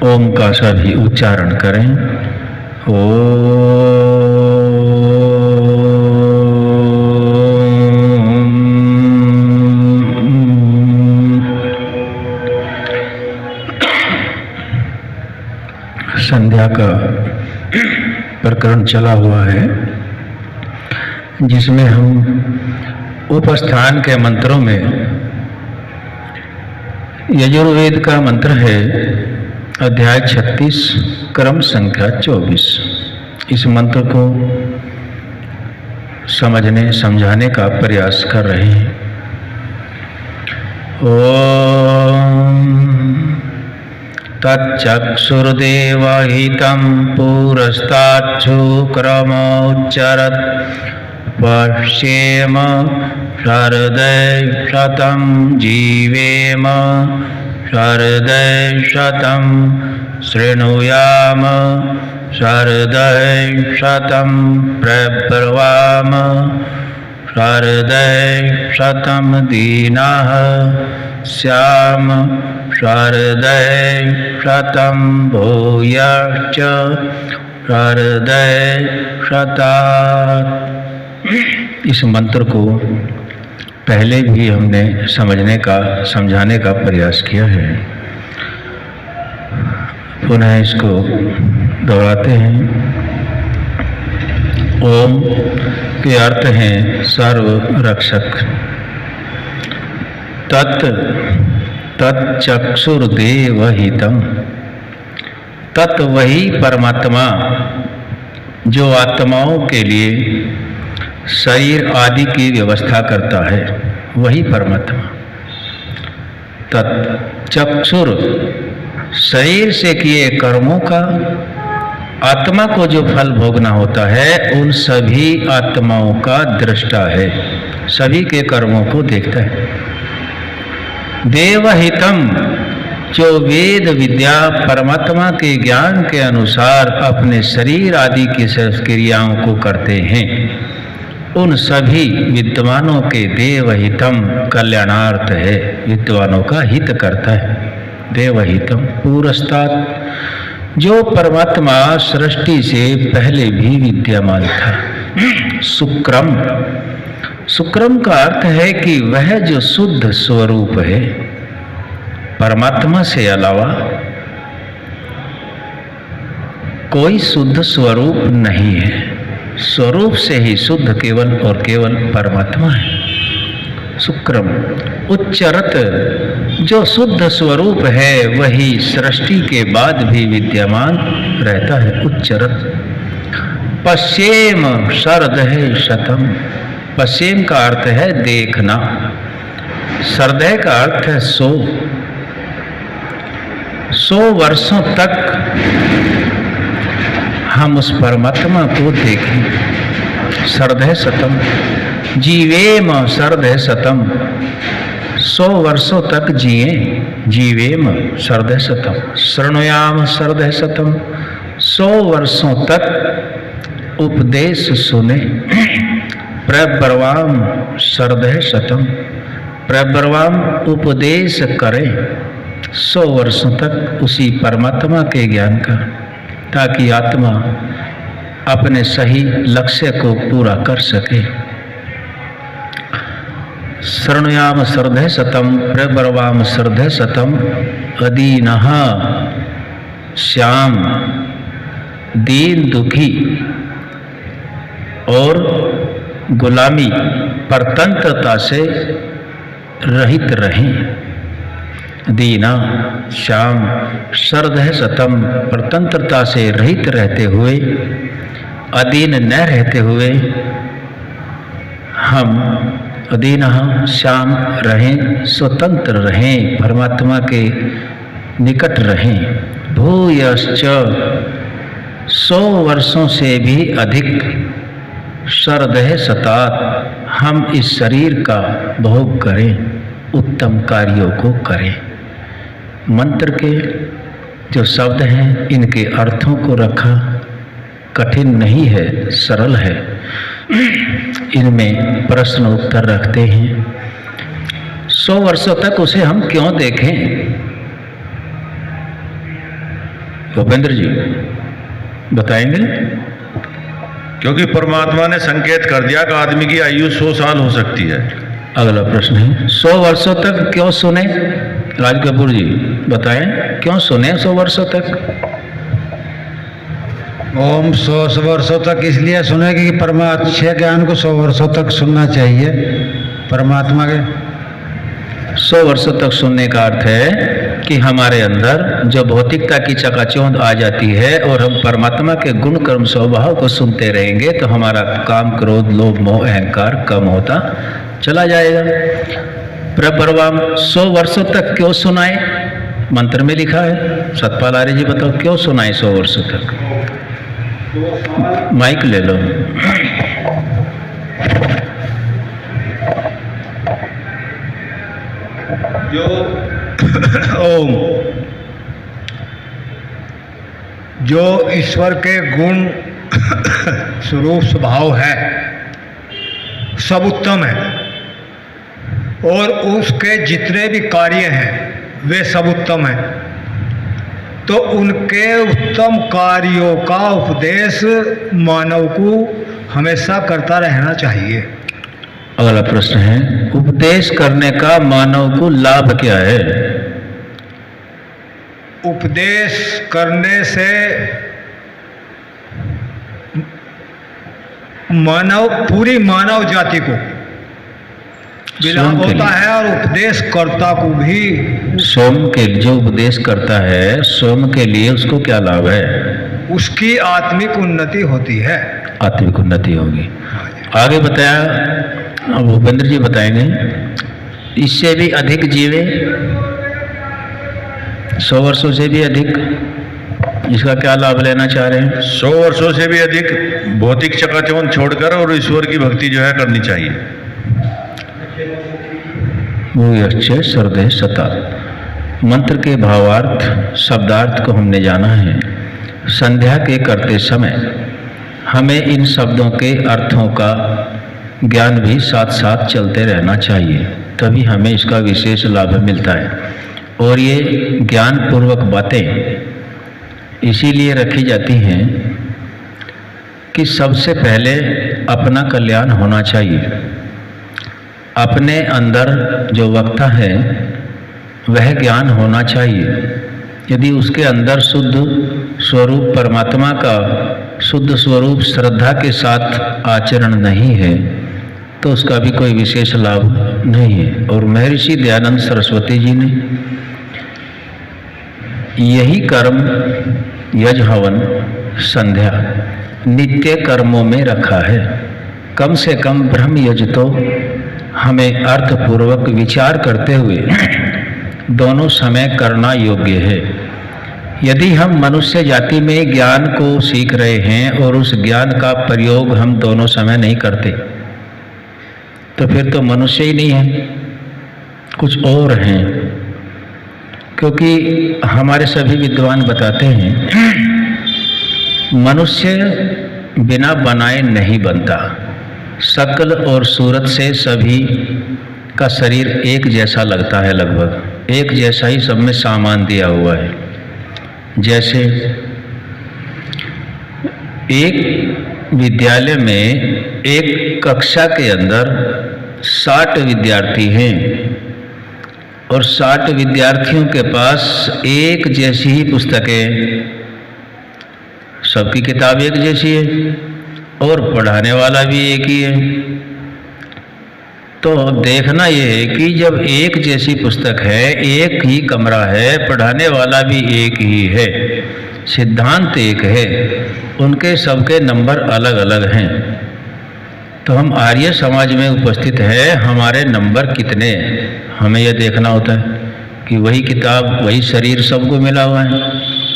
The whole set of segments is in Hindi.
ओम का सभी उच्चारण करें। ओम। संध्या का प्रकरण चला हुआ है जिसमें हम उपस्थान के मंत्रों में यजुर्वेद का मंत्र है अध्याय 36 क्रम संख्या 24। इस मंत्र को समझने समझाने का प्रयास कर रहे हैं। ओम तच्चक्षुर्देवहितं पुरस्ताच्छुक्रमोच्चरत् पश्येम शरदय शतं जीवेम शरदय शतं शृणुयाम शरदय शतं प्रब्रवाम शरदय शतं दीनाः स्याम शरदय शतं भूयश्च शरदय शतात्। इस मंत्र को पहले भी हमने समझने का समझाने का प्रयास किया है। पुनः इसको दोहराते हैं। ओम के अर्थ हैं सर्व रक्षक। तच्चक्षुर्देवहितं, तत् वही परमात्मा जो आत्माओं के लिए शरीर आदि की व्यवस्था करता है, वही परमात्मा। तच्चक्षुर शरीर से किए कर्मों का आत्मा को जो फल भोगना होता है उन सभी आत्माओं का दृष्टा है, सभी के कर्मों को देखता है। देवहितम जो वेद विद्या परमात्मा के ज्ञान के अनुसार अपने शरीर आदि की क्रियाओं को करते हैं, उन सभी विद्वानों के देवहितम कल्याणार्थ है, विद्वानों का हित करता है। देवहितम पुरस्तात् जो परमात्मा सृष्टि से पहले भी विद्यमान था। शुक्रम, शुक्रम का अर्थ है कि वह जो शुद्ध स्वरूप है, परमात्मा से अलावा कोई शुद्ध स्वरूप नहीं है। स्वरूप से ही शुद्ध केवल और केवल परमात्मा है। शुक्रम उच्चरत जो शुद्ध स्वरूप है वही सृष्टि के बाद भी विद्यमान रहता है। उच्चरत। पश्येम शरदय शतम, पश्येम का अर्थ है देखना, शरदय का अर्थ है 100 वर्षों तक हम उस परमात्मा को देखें। शरदय शतम जीवेम शरदय शतम, 100 वर्षों तक जिए। जीवेम शरदय शतम शृणुयाम शरदय शतम, 100 वर्षों तक उपदेश सुने। प्रब्रवाम शरदय शतम, प्रब्रवाम उपदेश करें 100 वर्षों तक उसी परमात्मा के ज्ञान का, ताकि आत्मा अपने सही लक्ष्य को पूरा कर सके। शृणुयाम शरदय शतम प्रब्रवाम शरदय शतम अदीनः श्याम, दीन दुखी और गुलामी परतंत्रता से रहित रहें। दीना श्याम शरदय शतम परतंत्रता से रहित रहते हुए, अधीन न रहते हुए हम अधीन श्याम रहें, स्वतंत्र रहें, परमात्मा के निकट रहें। भूयश्च 100 वर्षों से भी अधिक, शरदय शतात् हम इस शरीर का भोग करें, उत्तम कार्यों को करें। मंत्र के जो शब्द हैं इनके अर्थों को रखा कठिन नहीं है, सरल है। इनमें प्रश्न उत्तर रखते हैं। 100 वर्षों तक उसे हम क्यों देखें? भूपेंद्र जी बताएंगे? क्योंकि परमात्मा ने संकेत कर दिया कि आदमी की आयु 100 साल हो सकती है। अगला प्रश्न है 100 वर्षों तक क्यों सुने? राज कपूर जी बताएं, क्यों सुने 100 वर्षों तक? ओम 100 वर्षों तक इसलिए सुने कि परमात्मा ज्ञान को 100 वर्षों तक सुनना चाहिए। परमात्मा के 100 वर्षों तक सुनने का अर्थ है कि हमारे अंदर जो भौतिकता की चकाचौंध आ जाती है और हम परमात्मा के गुण कर्म स्वभाव को सुनते रहेंगे तो हमारा काम, क्रोध, लोभ, मोह, अहंकार कम होता चला जाएगा। प्रभुवाम 100 वर्षों तक क्यों सुनाए? मंत्र में लिखा है। सतपाल आर्य जी बताओ क्यों सुनाए 100 वर्षों तक? माइक ले लो। जो ओम जो ईश्वर के गुण स्वरूप स्वभाव है सब उत्तम है और उसके जितने भी कार्य हैं वे सब उत्तम हैं। तो उनके उत्तम कार्यों का उपदेश मानव को हमेशा करता रहना चाहिए। अगला प्रश्न है उपदेश करने का मानव को लाभ क्या है? उपदेश करने से पूरी मानव जाति को भी लाभ होता है और उपदेशकर्ता को भी। स्वयं के जो उपदेश करता है स्वयं के लिए उसको क्या लाभ है? उसकी आत्मिक उन्नति होती है। आत्मिक उन्नति होगी। आगे बताया, अब भूपेंद्र जी बताएंगे। इससे भी अधिक जीवे 100 वर्षों से भी अधिक, इसका क्या लाभ लेना चाह रहे हैं? 100 वर्षों से भी अधिक भौतिक चकाचौंध छोड़कर और ईश्वर की भक्ति जो है करनी चाहिए। वो अच्छे श्रद्धे सता। मंत्र के भावार्थ शब्दार्थ को हमने जाना है। संध्या के करते समय हमें इन शब्दों के अर्थों का ज्ञान भी साथ साथ चलते रहना चाहिए, तभी हमें इसका विशेष लाभ मिलता है। और ये ज्ञान पूर्वक बातें इसीलिए रखी जाती हैं कि सबसे पहले अपना कल्याण होना चाहिए। अपने अंदर जो वक्ता है वह ज्ञान होना चाहिए। यदि उसके अंदर शुद्ध स्वरूप परमात्मा का शुद्ध स्वरूप श्रद्धा के साथ आचरण नहीं है तो उसका भी कोई विशेष लाभ नहीं है। और महर्षि दयानंद सरस्वती जी ने यही कर्म यज्ञ, हवन, संध्या नित्य कर्मों में रखा है। कम से कम ब्रह्म यज्ञ तो हमें अर्थपूर्वक विचार करते हुए दोनों समय करना योग्य है। यदि हम मनुष्य जाति में ज्ञान को सीख रहे हैं और उस ज्ञान का प्रयोग हम दोनों समय नहीं करते तो फिर तो मनुष्य ही नहीं है, कुछ और हैं। क्योंकि हमारे सभी विद्वान बताते हैं मनुष्य बिना बनाए नहीं बनता। शक्ल और सूरत से सभी का शरीर एक जैसा लगता है, लगभग एक जैसा ही सब में सामान दिया हुआ है। जैसे एक विद्यालय में एक कक्षा के अंदर 60 विद्यार्थी हैं और 60 विद्यार्थियों के पास एक जैसी ही पुस्तकें, सबकी किताब एक जैसी है और पढ़ाने वाला भी एक ही है। तो देखना ये है कि जब एक जैसी पुस्तक है, एक ही कमरा है, पढ़ाने वाला भी एक ही है, सिद्धांत एक है, उनके सबके नंबर अलग अलग हैं। तो हम आर्य समाज में उपस्थित है, हमारे नंबर कितने हैं हमें यह देखना होता है कि वही किताब, वही शरीर सबको मिला हुआ है,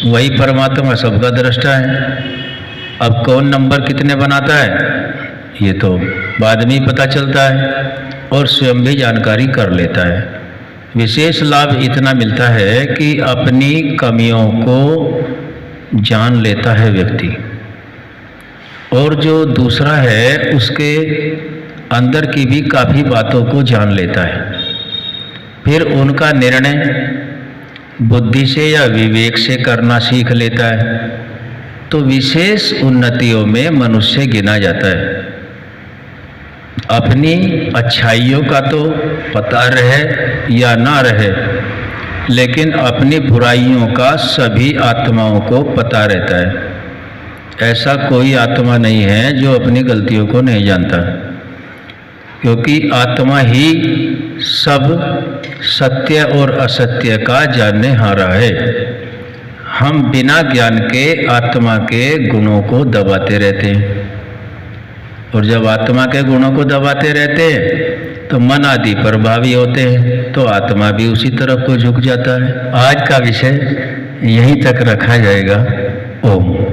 वही परमात्मा सबका दृष्टा है। अब कौन नंबर कितने बनाता है ये तो बाद में ही पता चलता है और स्वयं भी जानकारी कर लेता है। विशेष लाभ इतना मिलता है कि अपनी कमियों को जान लेता है व्यक्ति और जो दूसरा है उसके अंदर की भी काफ़ी बातों को जान लेता है। फिर उनका निर्णय बुद्धि से या विवेक से करना सीख लेता है तो विशेष उन्नतियों में मनुष्य गिना जाता है। अपनी अच्छाइयों का तो पता रहे या ना रहे, लेकिन अपनी बुराइयों का सभी आत्माओं को पता रहता है। ऐसा कोई आत्मा नहीं है जो अपनी गलतियों को नहीं जानता, क्योंकि आत्मा ही सब सत्य और असत्य का जानने हारा है। हम बिना ज्ञान के आत्मा के गुणों को दबाते रहते हैं, और जब आत्मा के गुणों को दबाते रहते हैं तो मन आदि प्रभावी होते हैं, तो आत्मा भी उसी तरफ को झुक जाता है। आज का विषय यहीं तक रखा जाएगा। ओम।